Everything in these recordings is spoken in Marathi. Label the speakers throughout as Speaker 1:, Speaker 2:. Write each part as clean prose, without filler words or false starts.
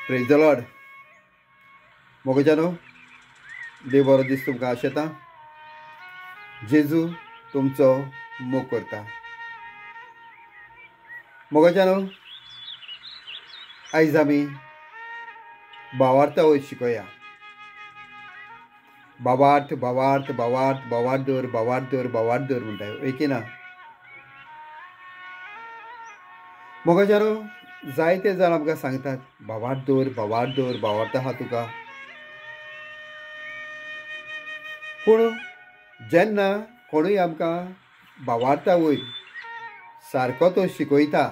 Speaker 1: Praise the Lord. मोगोजानो, देव बरो दीस तुमकां आशेता. जेजू तुमचो मोग करता. मोगोजानो, आयज आमी भावार्थ वयर शिकोया. भावार्थ भावार्थ भावार्थ भावार्थ दवर भावार्थ दवर भावार्थ दवर म्हणटाय वयकी ना. मोगोजानो, जायते जाण आमकां सांगतात भावार्थ दवर भावार्थ दवर भावार्थ आहा तुका. पूण जेन्ना कोणूय आमकां भावार्था वयर सारको तो शिकयता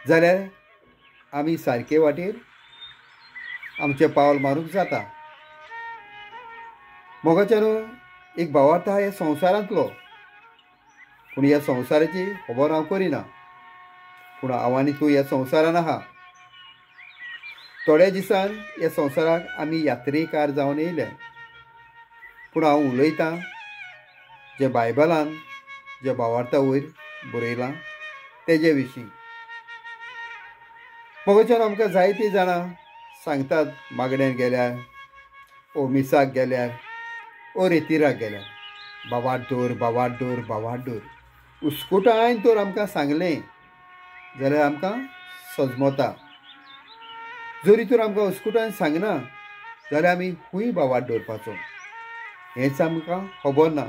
Speaker 1: जाल्यार आमी सारके वाटेर आमचें पावल मारूंक जाता. मोगाच्यानो एक भावार्थ आहा ह्या संवसारांतलो, पूण ह्या संवसाराची खबर हांव करिना. पूण हांव आनी तूं ह्या संवसारान आहा. थोड्या दिसान ह्या संवसाराक आमी यात्रेकार जावन येयले. पूण हांव उलयतां जे बायबलान जे भावार्था वयर बरयलां तेजे विशीं. मोगाच्यान आमकां जायतीं जाणां सांगतात मागण्यान गेल्यार ओ मिसाक गेल्यार ओ रेतिराक गेल्यार भावार्थ दवर भावार्थ दवर भावार्थ दवर. उस्कुटायन तर आमकां सांगलें जाल्यार आमकां सजमता. जरी तर आमकां उस्कुटायन सांगना जाल्यार आमी खूंय भावार्थ दवरपाचो हेंच आमकां खबर ना.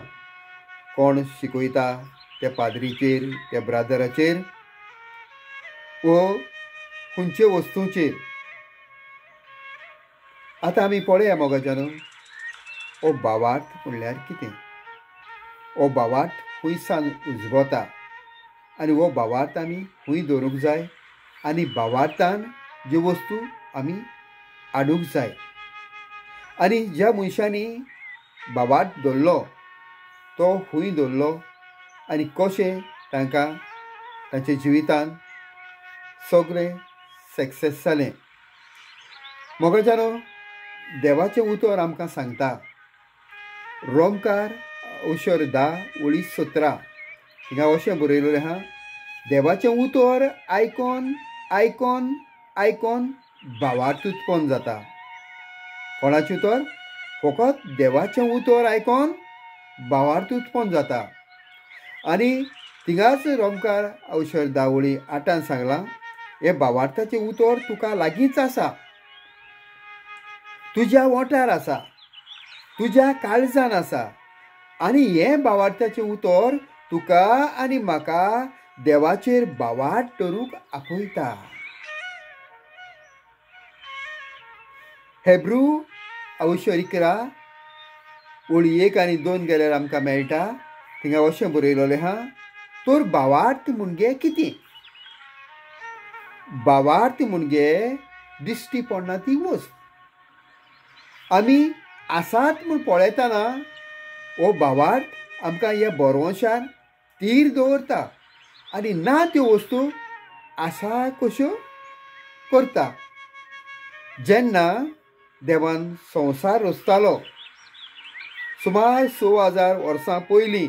Speaker 1: कोण शिकयता त्या पाद्रीचेर त्या ब्रादराचेर वो खंयचे वस्तूंचेर. आतां आमी पळया मोगाच्यानो, हो भावार्थ म्हणल्यार कितें. हो भावार्थ खूंय सान उजगता आनी हो भावार्थ आमी खूंय दवरूंक जाय आनी भावार्थान ज्यो वस्तू आमी हाडूंक जाय. आनी ज्या मनशांनी भावार्थ दवरलो तो खूंय दवरलो आनी कशें तांकां तांच्या जिवितान सगळें सक्सेस जालें. मोगाच्यानो, देवाचें उतर आमकां सांगता. रोमकार 10:17 हिंगा अशें बरयलेलें आहा, देवाचें उतर आयकोन आयकोन आयकोन भावार्थ उत्पन्न जाता. कोणाचें उतर? फकत देवाचें उतर आयकोन भावार्थ उत्पन्न जाता. आनी थिंगाच रोमकार 10:8 सांगलां, हे भावार्थाचें उतर तुका लागींच आसा, तुज्या ओंठार आसा, तुज्या काळजान आसा. आनी हें भावार्थाचें उतर तुका आनी म्हाका देवाचेर भावार्थ धरूंक आपयता. हेब्रू 11 ओळी 1 आनी 2 गेल्यार आमकां मेळटा. थिंगा अशें बरयलेलें आहा, तर भावार्थ म्हणजे कितें? भावार्थ म्हणजे दिश्टी पडना ती वस्त. आमी आसात म्हूण पळयतना हो भावार्थ आमकां ह्या बरोवशार थीर दवरता आनी ना त्यो वस्तू आसा कश्यो करता. जेन्ना देवान संवसार रचतालो सुमार 6000 वर्सां पयलीं,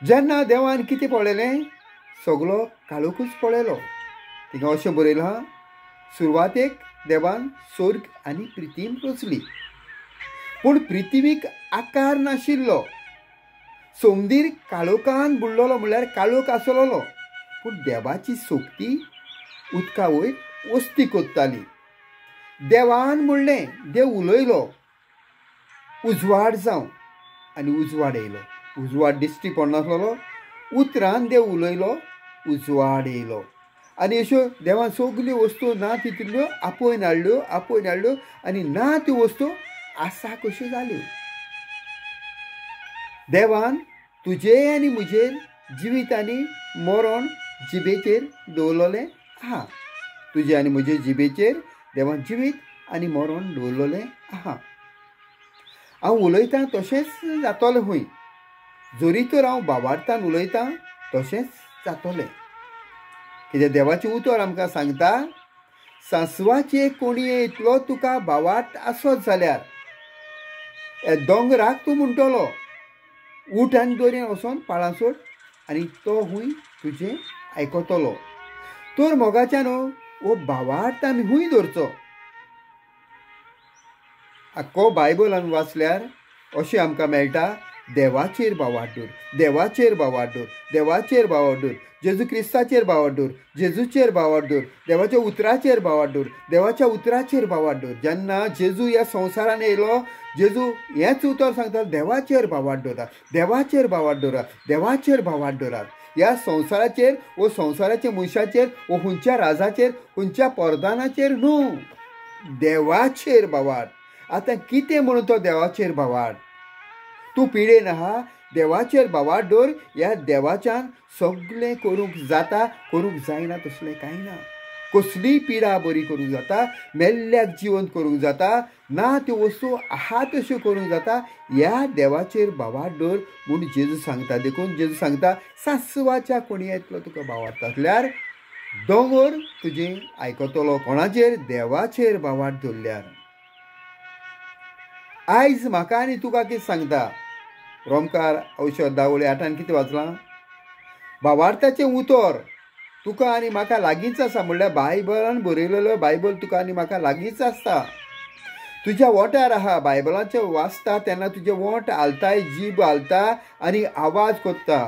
Speaker 1: जेन्ना देवान कितें पळयलें? सगळो काळोखूच पळयलो. थिंगा अशें बरयलां आहा, सुरवातेक देवान स्वर्ग आनी पृथ्वी रचली. पूण पृथ्वीक आकार नाशिल्लो. समंदीर काळोखान बुडलेलो म्हणल्यार काळोख आसलेलो. पूण देवाची सोकती उदका वयर वस्ती कोत्ताली. देवान म्हणलें, देव उलयलो, उजवाड जावं, आनी उजवाड येयलो. उजवाड दिश्टी पडनासलो. उतरान देव उलयलो, उजवाड येयलो. आनी अश्यो देवान सगल्यो वस्तू ना तितल्यो आपयन हाडल्यो आनी ना त्यो वस्तू आसा कश्यो जाल्यो. देवान तुजे आनी म्हजेर जिवीत आनी मरण जिबेचेर दवरलेलें आहा. तुजे आनी म्हजे जिबेचेर देवान जिवीत आनी मरण दवरलेलें आहा. हांव उलयतां तशेंच जातलें खंय. जरी तर हांव भावार्थान उलयतां तशेंच जातलें. कित्याक देवाचें उतर आमकां सांगता, सांसवाचे कोणये इतलो तुका भावार्थ आसत जाल्यार हे दोंगराक तूं म्हणटलो उठ आनी दोरयेन वचोन पाळां सोड आनी तो खूंय तुजें आयकतलो. तर मोगाच्यान हो भावार्थ आमी हूंय दवरचो. आख्खो बायबल आमी वाचल्यार अशें आमकां मेळटा, देवाचेर भावार्थ दवर, देवाचेर भावार्थ दवर, देवाचेर भावार्थ दवर, जेजू क्रिस्ताचेर भावार्थ दवर, जेजूचेर भावार्थ दवर, देवाच्या उतराचेर भावार्थ दवर, देवाच्या उतराचेर भावार्थ दवर. जेन्ना जेजू ह्या संवसारान येयलो, जेजू हेंच उतर सांगता, देवाचेर भावार्थ दवरा, देवाचेर भावार्थ दवरा, देवाचेर भावार्थ दवरात. ह्या संवसाराचेर वो संवसाराच्या मनशाचेर वो खंयच्या राजाचेर खंयच्या परदानाचेर न्हू, देवाचेर भावार्थ. आतां कितें म्हणून तो देवाचेर भावार्थ? तूं पिडेन आहा, देवाचेर भावार्थ दवर. ह्या देवाच्यान सगळें करूंक जाता, करूंक जायना तसलें कांय ना. कसलीय पिडा बरी करूंक जाता, मेल्ल्याक जिवंत करूंक जाता, ना त्यो वस्तू आहा तश्यो करूंक जाता. ह्या देवाचेर भावार्थ दवर म्हूण जेजू सांगता. देखून जेजू सांगता, सासवाच्या कोणयेंतलो तुका भावार्थ आसल्यार दोंगर तुजें आयकतलो. कोणाचेर? देवाचेर भावार्थ दवरल्यार. आयज म्हाका आनी तुका कितें सांगता? रोमकार औषध 10:8 कितें वाचलां? भावार्थाचें उतर तुका आनी म्हाका लागींच आसा. म्हणल्यार बायबलान बरयलेलो बायबल तुका आनी म्हाका लागींच आसता. तुज्या ओंठार आहा. बायबलाचें वाचता तेन्ना तुजे ओंठ हालताय, जीब हालता आनी आवाज कोत्ता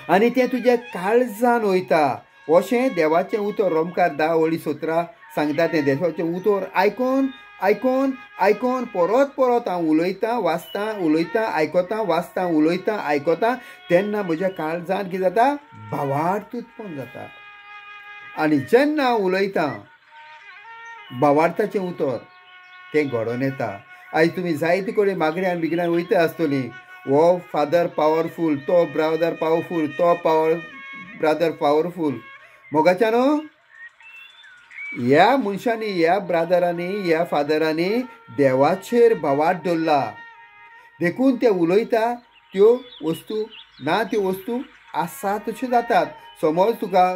Speaker 1: आनी तें तुज्या काळजान वयता. अशें देवाचें उतर रोमकार 10:17 सांगता. तें देवाचें उतर आयकोन आयकोन आयकोन परत परत हांव उलयतां, वाचतां, उलयतां, आयकोतां, वाचतां, उलयतां, आयकोतां, तेन्ना म्हज्या काळजान कितें जाता? भावार्थ उत्पन्न जाता. आनी जेन्ना हांव उलयतां भावार्थाचें उतर तें घडोवन येता. आयज तुमी जायते कडेन मागण्यान बिगड्यान वयता आसतलीं. हो फादर पावरफूल, तो ब्रादर पावरफूल, तो ब्रादर पावरफूल. मोगाच्यान ह्या मनशांनी, ह्या ब्रादरांनी, ह्या फादरांनी देवाचेर भावार्थ दवरला. देखून ते उलयता त्यो वस्तू ना त्यो वस्तू आसा तश्यो जातात. समज तुका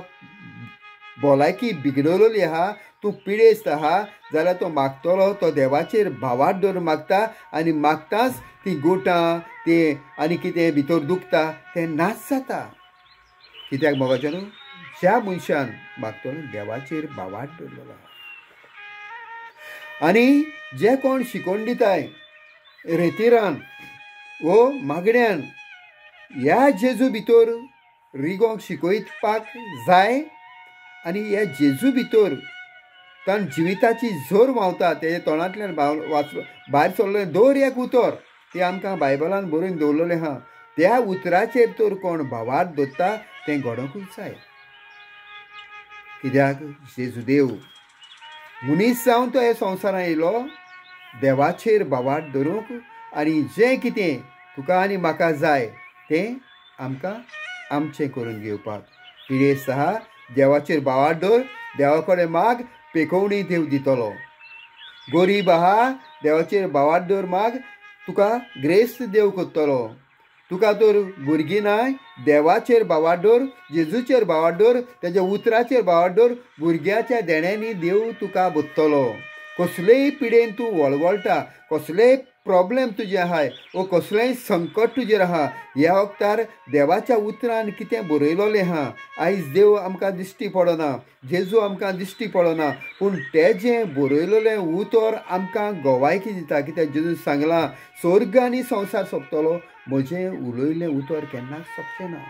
Speaker 1: भलायकी बिगडलेली आहा, तूं पिडेस्त आहा जाल्यार तो मागतलो, तो देवाचेर भावार्थ दवरून मागता आनी मागताच ती गोटां तें आनी कितें भितर दुखता तें नाश जाता. कित्याक मोगाचें न्हू? ज्या मनशान मागतलो देवाचेर भावार्थ दवरलेलो आहा. आनी जे कोण शिकोवन दिताय रेतीरान वो मागण्यान ह्या जेजू भितर रिगोंक शिकोयपाक जाय. आनी ह्या जेजू भितर ताण जिविताची झोर मावता. तेजे तोंडांतल्यान भायर सरलें दर एक उतर तें आमकां बायबलान बरोवन दवरलेलें आहा. त्या उतराचेर तर कोण भावार्थ दवरता तें घडोवंकूच जाय. कित्याक जेजू देव मनीस जावन तो हे संवसारांत येयलो देवाचेर भावार्थ धरूंक. आनी जें कितें तुका आनी म्हाका जाय तें आमकां आमचें करून घेवपाक. पिडेस्त आहा, देवाचेर भावार्थ दवर, देवा कडेन माग, पेखवणी देव दितलो. गरीब आहा, देवाचेर भावार्थ दवर, माग, तुका ग्रेस्त देव करतलो. तुका तर भुरगीं नाय, देवाचेर भावार्थ दवर, जेजूचेर भावार्थ दवर, तेज्या उतराचेर भावार्थ दवर. भुरग्याच्या देण्यांनी देव तुका बदतलो. कसलेय पिडेन तूं वळवळटा, कसलेय प्रॉब्लेम तुजे आहाय वो कसलेंय संकट तुजेर आहा, ह्या वक्तार देवाच्या उतरान कितें बरयलोलें आहा. आयज देव आमकां दिश्टी पडना, जेजू आमकां दिश्टी पडना, पूण तेजें बरयलोलें उतर आमकां गोवायकी दिता. कित्याक जेजून सांगलां, स्वर्ग आनी संवसार सोंपतलो, म्हजें उलयलें उतर केन्नाच सोंपचें ना.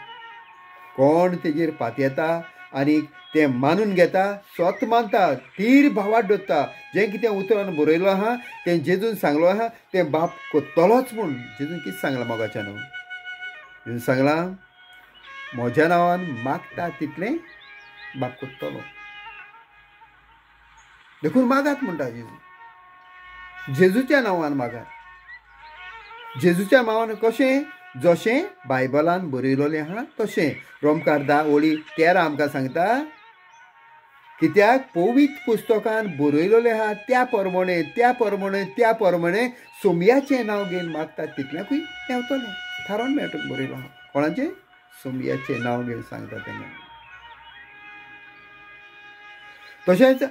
Speaker 1: कोण तेजेर पातयेता आनी तें मानून घेता, स्वत मानता, तीर भावार्थ दवरता. जें कितें उतरान बरयलो आहा तें जेजून सांगलो आहा तें बाप कोत्तलोच म्हूण जेजून कितें सांगलां मोगाच्या न्हू. जेजून सांगलां, म्हज्या नांवान मागता तितलें बाप कोत्तलो. देखून मागात म्हणटा जेजू. जेजूच्या नांवान मागात. जेजूच्या नांवान कशें? जशें बायबलान बरयलोलें आहा तशें. रोमकार 10:13 आमकां सांगता, कित्याक पवित्र पुस्तकान बरयलोलें आहा त्या प्रमाणे त्या प्रमाणे त्या प्रमाणे सोमयाचें नांव घेवन मागतात तितल्याकूय मेवतलें. थारोन मेळटलें बरयलो आहा. कोणाचें? सोमयाचें नांव घेवन सांगता तेन्ना. तशेंच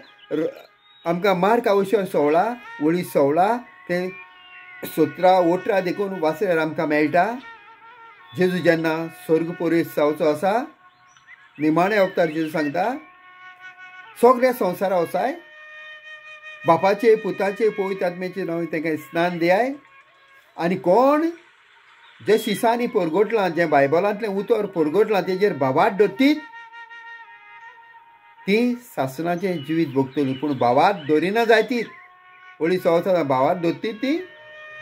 Speaker 1: आमकां मार्क आवश्यक 16:16 ते 17-18 देखून वाचल्यार आमकां मेळटा, जेजू जेन्ना स्वर्ग प्रवेश जावचो आसा निमाणे अवतार जेजू सांगता सगळ्या संवसारा वसाय बापाचे पुताचे पवित्र आत्म्याचे नांव तांकां स्नान दियाय आनी कोण जे शिसांनी परगोटलां जे बायबलांतलें उतर परगोटलां तेजेर बाबाट दोत्तीत ती सासणाचें जिवीत भोगतली पूण बावात दोरिना जायतीत होळी संवसारां बावात दोत्तीत ती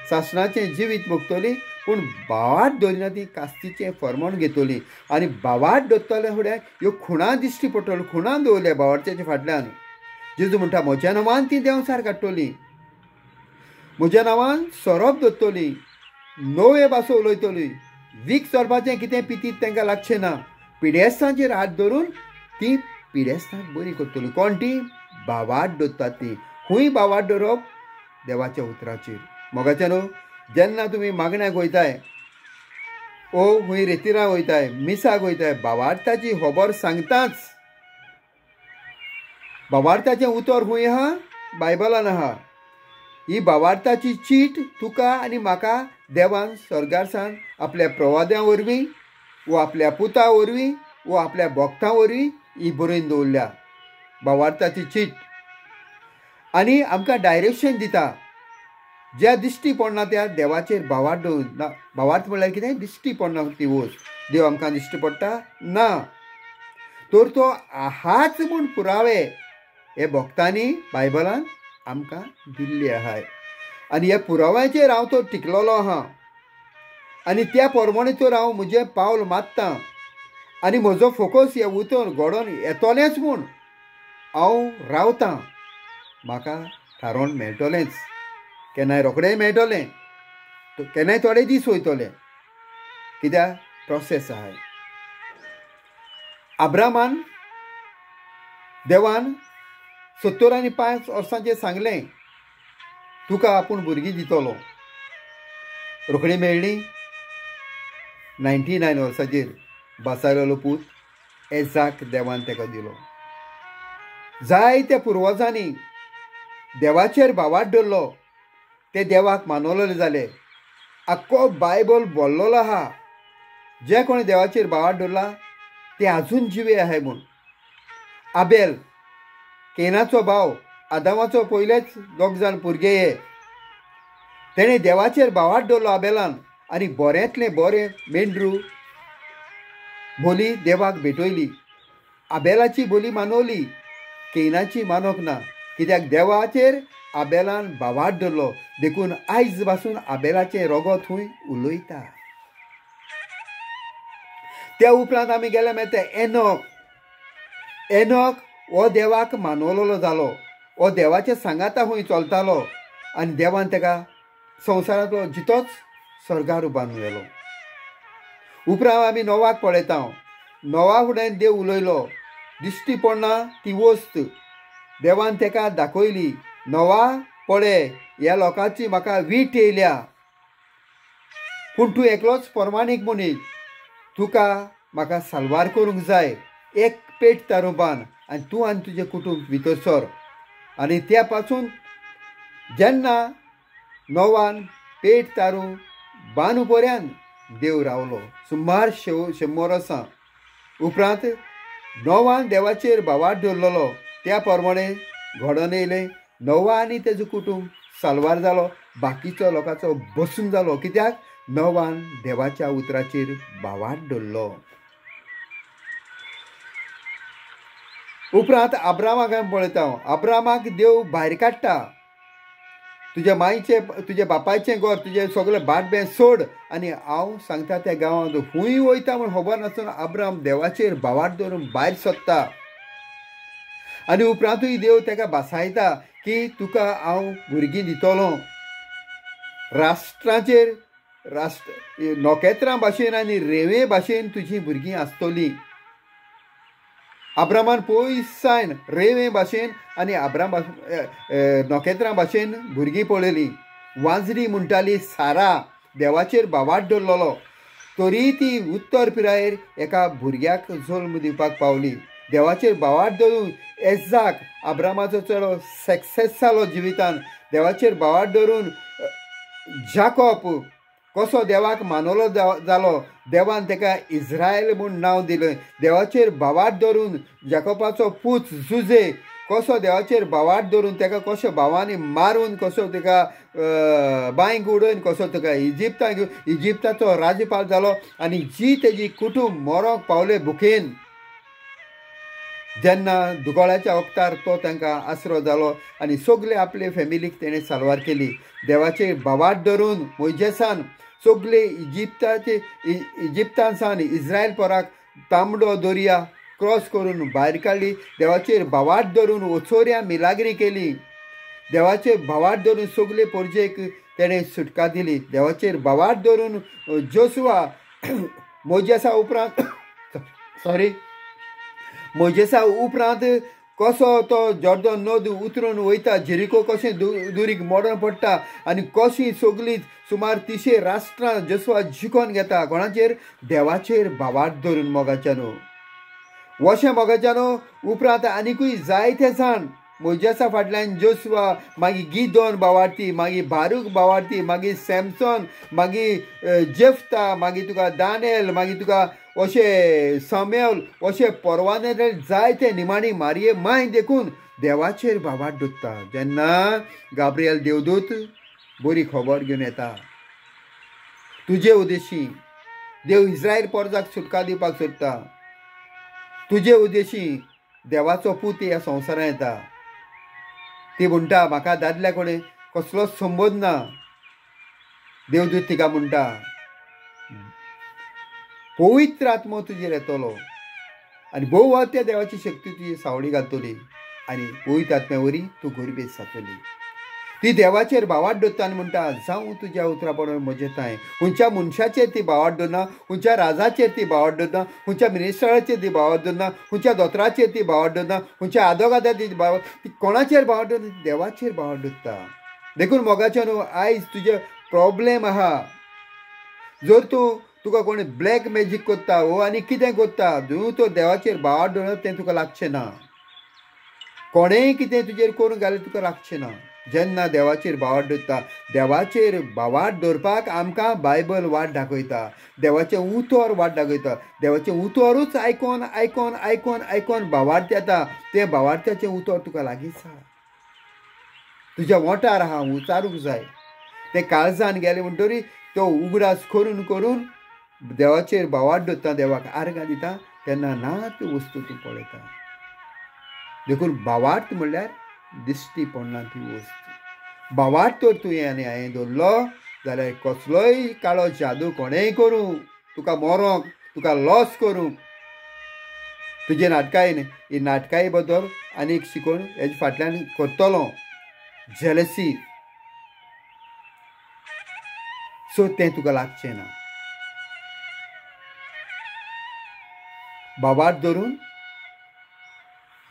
Speaker 1: सासणाचें जिवीत भोगतली पूण बावाट दोरिना ती कास्तीचें फर्मण घेतली आनी बावाट दोत्तले फुडें ह्यो खुणां दिश्टी पडटल्यो खुणां दवरल्या बावाटच्या फाटल्यान जेजू म्हणटा म्हज्या नांवान ती देंवसार काडटली म्हज्या नांवान सोरोप दोत्तली नवे भासो उलयतली वीक चोरपाचें कितें पितीत तांकां लागचें ना पिडेस्तांचेर हात धरून ती पिडेस्तांक बरी करतली कोण ती बावाट दोत्तात ती खूंय बावाट धरप देवाच्या उतराचेर मोगाच्या न्हू जेन्ना तुमी मागण्याक वयताय ओ खूंय रेतिरां वयताय मिसाक वयताय बावार्थाची खबर सांगताच बावार्थाचें उतर खूंय आहा बायबलान आहा ही बावार्थाची चीट तुका आनी म्हाका देवान स्वर्गारसान आपल्या प्रवाद्यां वरवीं वो आपल्या पुता वरवीं वो आपल्या भक्तां वरवीं ही बरयन दवरल्या बावार्थाची चीट आनी आमकां डायरेक्शन दिता ज्या दिश्टी पडना त्या देवाचेर बावार्थ दवरून बावार्थ म्हणल्यार कितें दिश्टी पडना ती वस्त देव आमकां दिश्टी पडटा ना तर तो आहाच म्हूण पुरावे हे भक्तांनी बायबलान आमकां दिल्ले आहाय आनी ह्या पुराव्याचेर हांव तो टिकलोलो आहा आनी त्या प्रमाणे तर हांव म्हजें पावल मात्तां आनी म्हजो फोकस हे उतर घडोवन येतोलेंच म्हूण हांव रावतां म्हाका थारोवन मेळटलेंच केन्नाय रोखडेंय मेळटलें केन्नाय थोडे दीस वयतले कित्याक प्रोसेस आहाय अब्रामान देवान 70 वर्सांचेर सांगलें तुका आपूण भुरगीं दितलो रोखडी मेळ्ळी 99 वर्साचेर बासायलेलो पूत एजाक देवान ताका दिलो जायत्या पुर्वजांनी देवाचेर बावाट धरलो ते देवाक मानवलेले जाले आख्खो बायबल बोल्लोलो आहा जे कोणी देवाचेर बावाट धरला ते आजून जिवे आहाय म्हूण आबेल केनाचो भाव आदामाचो पयलेच 2 जाण भुरगे हे तेणें देवाचेर बावाट धरलो आबेलान आनी बरेंतलें बरें मेंढरू बोली देवाक भेटयली आबेलाची बोली मानवली केनाची मानोक ना कित्याक देवाचेर आबेलान बावाट धरलो देखून आयज पासून आबेलाचें रगत थंय उलयता त्या उपरांत आमी गेले मागीर एनोक एनोक हो देवाक मानवलेलो जालो हो देवाच्या सांगाता खंय चलतालो आनी देवान ताका संवसारांतलो जितोच स्वर्गार बांदून गेलो उपरांत आमी नोवाक पळयता नोवा फुडें देव उलयलो दिश्टी पडना ती वस्त देवान ताका दाखयली नोवा पळय ह्या लोकांची म्हाका वीट येयल्या पूण तूं एकलोच प्रमाणीक मनीस तुका म्हाका साल्वार करूंक जाय एक पेट तारू बांद आनी तूं आनी तुजें कुटूंब भितर सर आनी त्या पासून जेन्ना नोवान पेट तारू बांदू पर्यान देव रावलो सुमार 100 वर्सां उपरांत नोवान देवाचेर बावाट धरलेलो त्या प्रमाणे घडोवन येयलें नोवा आनी तेजो कुटूंब साल्वार जालो बाकीचो लोकांचो बसून जालो कित्याक नोवान देवाच्या उतराचेर बावाट धरलो उपरांत अब्रामाक आमी पळयता अब्रामाक देव भायर काडटा तुज्या मायेचें तुज्या बापायचें घर तुजें सगळें भाट बें सोड आनी हांव सांगता त्या गांवांत खूंय वयता म्हूण खबर नासतना अब्राम देवाचेर बावाट धरून भायर सरता आनी उपरांतूय देव ताका बासायता की तुका हांव भुरगीं दितलो राष्ट्राचेर नोकेत्रां भाशेन आनी रेंवे भाशेन तुजीं भुरगीं आसतलीं अब्रामान पयसायन रेंवे भाशेन आनी अब्राम नोकेत्रां भाशेन भुरगीं पळयलीं वांजरी म्हणटाली सारा देवाचेर बावाट धरलेलो तरी ती उत्तर पिरायेर एका भुरग्याक जल्म दिवपाक पावली देवाचेर बावाट धरून एजाक अब्रामाचो चलो सक्सेस जालो जिवितान देवाचेर बावाट धरून जाकोब कसो देवाक मानलो जालो, देवान ताका इस्रायल म्हूण नांव दिलें. देवाचेर भावार्थ धरून जाकोबाचो पूत जुजे कसो देवाचेर भावार्थ धरून ताका कशो भावांनी मारून कसो ताका बांयक उडोवन कसो ताका इजिप्ताचो राज्यपाल जालो. आनी जी तेजी कुटूंब मरोंक पावले भुकेन, जेन्ना दुकाळाच्या वक्तार तो तांकां आसरो जालो आनी सगळे आपले फॅमिलीक तेणें साल्वार केली. देवाचेर भावार्थ धरून मोइजेसान सगळे इजिप्तान सावन इस्रायल पोराक तांबडो दर्या क्रॉस करून भायर काडली. देवाचेर भावार्थ धरून ओचोऱ्या मिलाग्री केली. देवाचेर भावार्थ धरून सगळे पोरजेक तेणें सुटका दिली. देवाचेर भावार्थ धरून जोसुआ मोइजेसा उपरांत कसो तो जॉर्दन नद उतरून वयता, जेरिको कशें दुरीक मोडून पडटा आनी कशीं सगळीं सुमार 300 राष्ट्रां जोसुआ जिखोन घेता. कोणाचेर? देवाचेर भावार्थ धरून. मोगाच्यानो वशें मोगाच्यानो उपरांत आनिकूय जायते जाण मोइजेसा फाटल्यान जोसुआ, मागीर गिदोन भावार्थी, मागीर बारूक भावार्थी, मागीर सॅमसोन, मागीर जेफ्ता, मागीर तुका दानिएल, मागीर तुका अशें समेल, अशें परवाने जायते निमाणी मारये माय देखून देवाचेर भावार्थ धरता. जेन्ना गाब्रिएल देवदूत बरी खबर घेवन येता, तुजे उद्देशी देव इस्रायल पोरजाक सुटका दिवपाक सोदता, तुजे उद्देशी देवाचो पूत ह्या संवसारांत येता. ती म्हणटा म्हाका दादल्या कोणें कसलोच संबंद ना. देवदूत तिका म्हणटा पवित्र आत्मो तुजेर येतलो आनी भोव त्या देवाची शक्ती तुजी सावळी घालतली आनी पवित्र आत्म्या वरी तूं गरबेज जातली. ती देवाचेर भावार्थ धरता आनी म्हणटा जावं तुज्या उतरा पडून मजेताय. खंयच्या मनशाचेर ती भावार्थ धरना, खंयच्या राजाचेर ती भावार्थ धरना, खंयच्या मिनिस्टराचेर ती भावार्थ धरना, खंयच्या दोतराचेर ती भावार्थ धरना, खंयच्या आदोगादार ती ती कोणाचेर भावार्थ धरता? देवाचेर भावार्थ धरता. देखून मोगाच्या न्हू, आयज तुजे प्रॉब्लेम आहा. जर तुका कोणी ब्लॅक मॅजीक करता वो आनी कितें करता, जर तो देवाचेर भावार्थ धरत तें तुका लागचें ना. कोणेंय कितें तुजेर करून घालें तुका लागचें ना. जेन्ना देवाचेर भावार्थ धरता, देवाचेर भावार्थ धरपाक आमकां बायबल वाट दाखयता, देवाचें उतर वाट दाखयता. देवाचें उतरूच आयकोन आयकोन आयकोन आयकोन भावार्थ येता. तें भावार्थाचें उतर तुका लागींच आहा, तुज्या ओंठार आहा, उचारूंक जाय. तें काळजान गेलें म्हणटरी तो उगडास करून करून देवाचेर भावार्थ धरता, देवाक आर्गां दिता, तेन्ना नात वस्तू तूं पळयता. देखून भावार्थ म्हणल्यार दिश्टी पडना ती वस्त. भावार्थ तर तुवें आनी हांवें धरलो जाल्यार कसलोय काळो जादू कोणेंय करूं, तुका मोरोंक, तुका लॉस करूंक, तुजे नाटकायेन ही नाटकाये बद्दल आनीक शिकोवन हेजे फाटल्यान करतलो जेलसी, सो तें तुका लागचें ना. भावार्थ धरून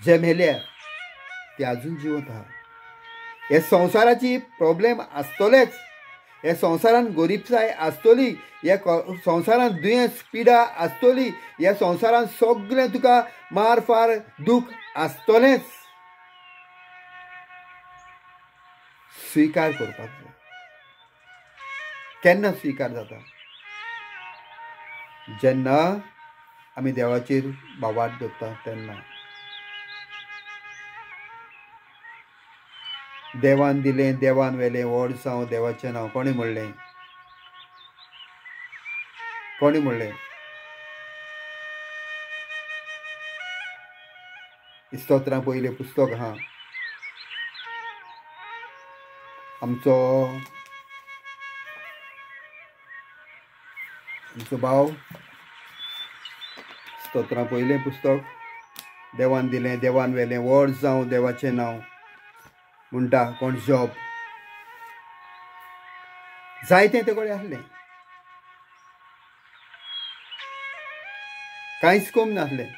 Speaker 1: जे मेल्यार ते आजून जिवंत आहा. हे संवसाराची प्रॉब्लेम आसतलेच, हे संवसारान गरीबसाय आसतली, हे संवसारान दुयेंस पिडा आसतली, ह्या संवसारान सगळें तुका मार फार दूख आसतलेंच. स्विकार करपाक जाय. केन्ना स्विकार जाता? जेन्ना आमी देवाचेर भावार्थ धरता तेन्ना. देवान दिलें देवान व्हेलें व्हड जावं देवाचें नांव. कोणें म्हणलें? कोणें म्हणलें? इस्तोत्रां पयलें पुस्तक आहा, आमचो भाव स्तोत्रां पयलें पुस्तक, देवान दिलें देवान व्हेलें व्हड जावं देवाचें नांव म्हणटा. कोण? जॉब. जायतें ते कडेन आसलें, कांयच कमी नासलें.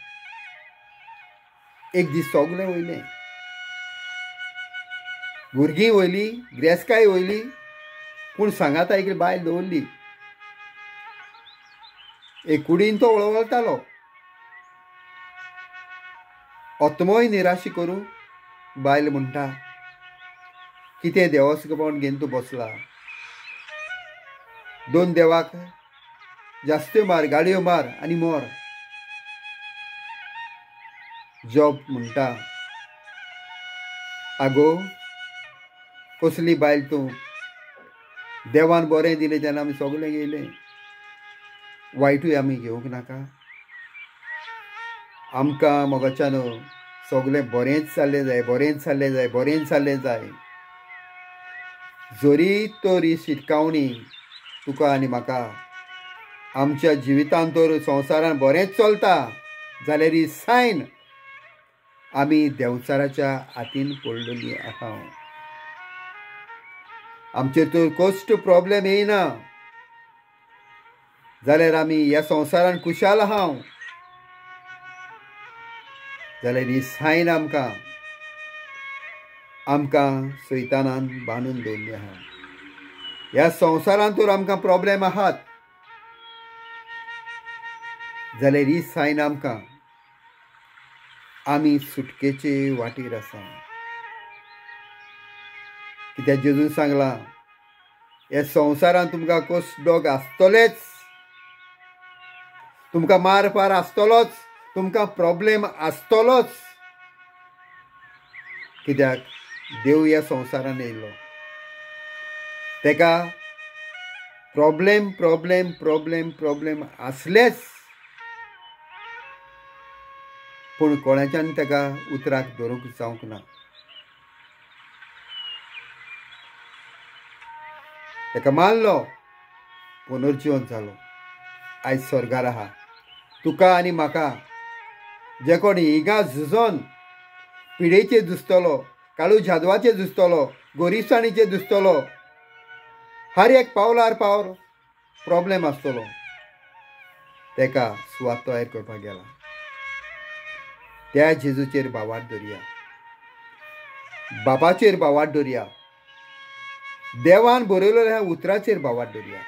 Speaker 1: एक दीस सगळें वयलें, भुरगीं वयलीं, गिरेस्तकाय वयली, पूण सांगात एक बायल दवरली. एक कुडीन तो वळवळटालो, ओतमोय निराशी करूं बायल म्हणटा कितें देवस्कपण घेवन तूं बसला. दोन देवाक जास्त मार, गाडयो मार आनी मोर. जॉब म्हणटा, आगो कसली बायल तूं, देवान बरें दिलें तेन्ना आमी सगळें गेले, वायटूय आमी घेवंक नाका. आमकां मोगाच्यान सगळें बरेंच जाल्लें जाय, बरेंच जाल्लें जाय, बरेंच जाल्लें जाय. जरी तर ही शिटकावणी तुका आनी म्हाका आमच्या जिवितांत तर संवसारान बरेंच चलता जाल्यार ही सायन आमी देंवचाराच्या हातीन पडलेलीं आहा. आमचेर तर कश्ट प्रॉब्लेम येयना जाल्यार आमी ह्या संवसारान खुशाल आहा. जाल्यार ही सायन आमकां सैतानान बांदून दवरली आहा. ह्या संवसारान तर आमकां प्रॉब्लेम आहात जाल्यार ही सायन आमी सुटकेचे वाटेर आसा. कित्याक जेजून सांगलां, ह्या संवसारान तुमकां कश्ट दोग आसतलेच, तुमकां मारपार आसतलोच, तुमकां प्रॉब्लेम आसतलोच. कित्याक देव ह्या संवसारान येयलो, तेका प्रॉब्लेम प्रॉब्लेम प्रॉब्लेम प्रॉब्लेम आसलेच, पूण कोणाच्यान तेका उतराक धरूंक जावंक ना. तेका मारलो, पुनर्जीवन जालो, आयज स्वर्गार आहा. तुका आनी म्हाका जे कोण हिंगा झुजोन पिडेचेर झुजतलो, काळू जादवाचेर झुजतलो, गोरिसाणीचेर झुजतलो, हर एक पावलार पावल प्रॉब्लेम आसतलो, तेका सुवात तयार करपाक गेला. त्या जेजूचेर बावाट धरया, बापाचेर बावाट धरया, देवान बरयलेल्या ह्या उतराचेर बावाट धरया.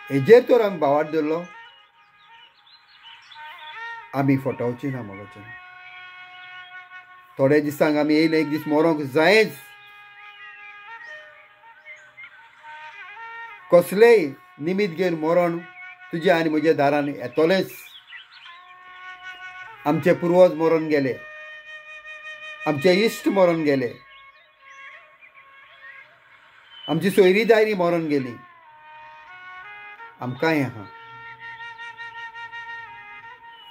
Speaker 1: हेजेर तर आमी बावाट धरलो, आमी फटोवची ना. मोगाचें थोड्या दिसांक आमी येयले, एक दीस मरोंक जायच. कसलेय निमित घेवन मरण तुज्या आनी म्हज्या दारान येतलेच. आमचे पुर्वज मरून गेले, आमचे इश्ट मरून गेले, आमची सोयरी दायरी मरून गेली. आमकांय आहा,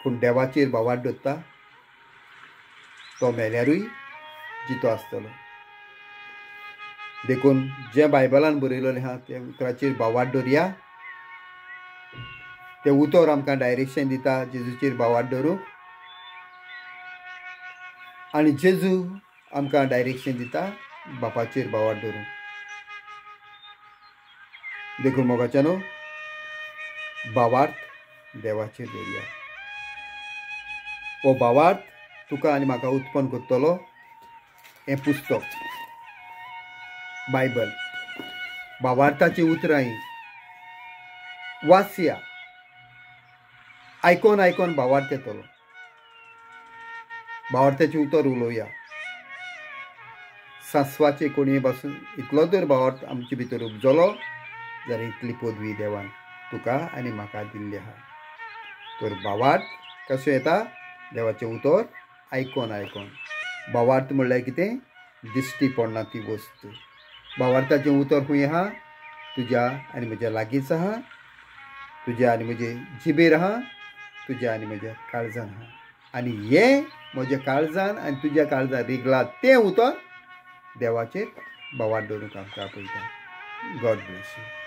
Speaker 1: पूण देवाचेर बावाट धरता तो मेल्यारूय जितो आसतलो. देखून जे बायबलान बरयलेलें आहा ते उतराचेर बावाट धरया. ते उतर आमकां डायरेक्शन दिता जेजूचेर बावाट धरूंक, आनी जेजू आमकां डायरेक्शन दिता बापाचेर बावाट धरूंक. देखून मोगाच्यानो बावार्थ देवाचेर धरया. हो बावार्थ तुका आनी म्हाका उत्पन्न करतलो हें पुस्तक बायबल. बावार्थाची उतरां वाचया, आयकोन आयकोन बावार्थ येतलो. बावार्थाची उतर उलोवया. सांसवाचे कोणये पासून इतलो जर बावार्थ आमचे भितर उपजलो जाल्यार इतली पदवी देवान तुका आनी म्हाका दिल्ली आहा. तर बावार्थ कसो येता? देवाचें उतर आयकोन आयकोन. बावार्थ म्हणल्यार कितें? दिश्टी पडना ती वस्त. बावार्थाचें उतर खंय आहा? तुज्या आनी म्हज्या लागींच आहा, तुज्या आनी म्हजे जिबेर आहा, तुज्या आनी म्हज्या काळजान आहा. आनी हें म्हज्या काळजान आनी तुज्या काळजान रिगला तें उतर देवाचेर बावाट धरूंक आमकां आपयता. God bless you.